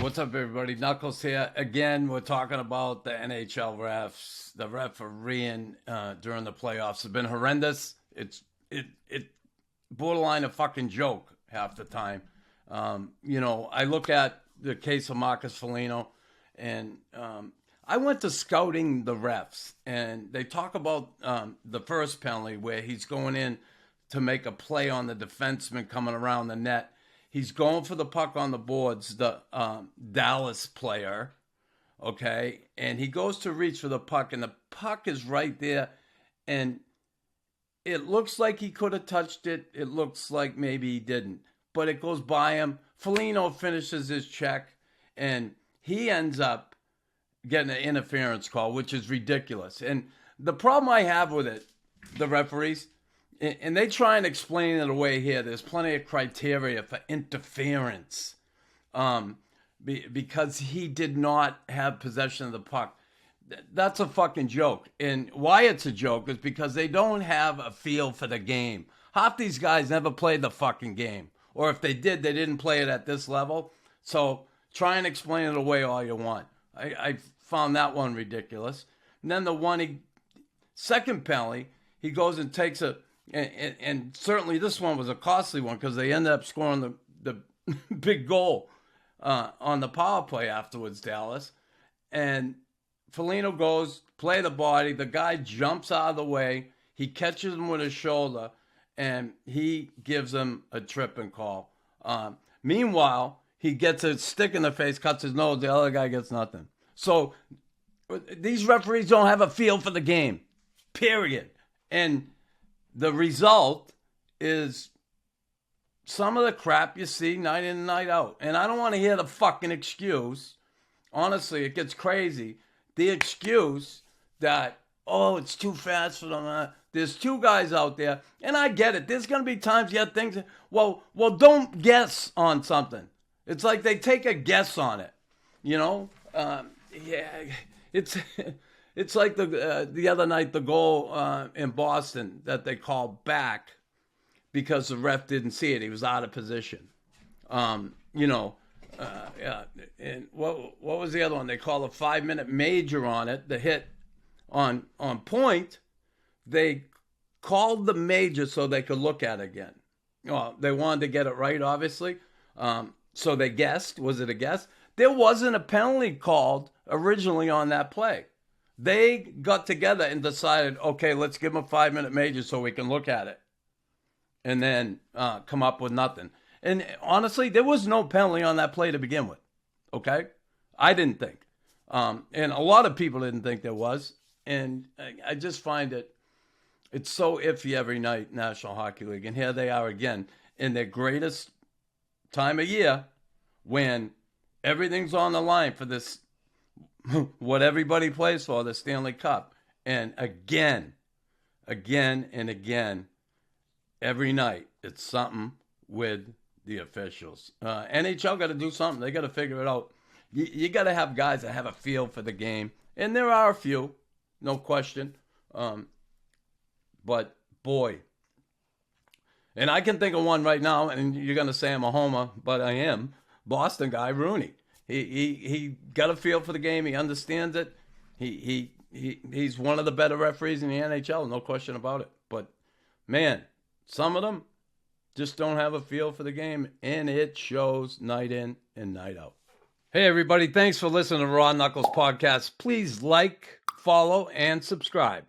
What's up, everybody? Knuckles here. Again, we're talking about the NHL refs. The refereeing during the playoffs has been horrendous. It's borderline a fucking joke half the time. I look at the case of Marcus Foligno, and I went to scouting the refs, and they talk about the first penalty where he's going in to make a play on the defenseman coming around the net. He's going for the puck on the boards, the Dallas player, okay? And he goes to reach for the puck, and the puck is right there. And it looks like he could have touched it. It looks like maybe he didn't. But it goes by him. Foligno finishes his check, and he ends up getting an interference call, which is ridiculous. And the problem I have with it, the referees, and they try and explain it away here. There's plenty of criteria for interference because he did not have possession of the puck. That's a fucking joke. And why it's a joke is because they don't have a feel for the game. Half these guys never played the fucking game. Or if they did, they didn't play it at this level. So try and explain it away all you want. I found that one ridiculous. And then second penalty, he goes and takes and certainly this one was a costly one because they ended up scoring the big goal on the power play afterwards, Dallas. And Foligno goes, play the body. The guy jumps out of the way. He catches him with his shoulder, and he gives him a tripping call. Meanwhile, he gets a stick in the face, cuts his nose. The other guy gets nothing. So these referees don't have a feel for the game, period. And the result is some of the crap you see night in and night out. And I don't want to hear the fucking excuse. Honestly, it gets crazy. The excuse that, oh, it's too fast for them. There's two guys out there. And I get it. There's going to be times you have things. Well, don't guess on something. It's like they take a guess on it. It's like the other night, the goal in Boston that they called back because the ref didn't see it. He was out of position. And what was the other one? They called a 5-minute major on it, the hit on point. They called the major so they could look at it again. Well, they wanted to get it right, obviously. So they guessed. Was it a guess? There wasn't a penalty called originally on that play. They got together and decided, okay, let's give him a 5-minute major so we can look at it. And then come up with nothing. And honestly, there was no penalty on that play to begin with. Okay? I didn't think. And a lot of people didn't think there was. And I just find it's so iffy every night, National Hockey League. And here they are again in their greatest time of year when everything's on the line for this, what everybody plays for, the Stanley Cup. And again, and again, every night, it's something with the officials. NHL got to do something. They got to figure it out. You got to have guys that have a feel for the game. And there are a few, no question. But, boy. And I can think of one right now, and you're going to say I'm a homer, but I am. Boston guy, Rooney. He got a feel for the game. He understands it. He's one of the better referees in the NHL, no question about it. But, man, some of them just don't have a feel for the game, and it shows night in and night out. Hey, everybody, thanks for listening to RawKnux Podcast. Please like, follow, and subscribe.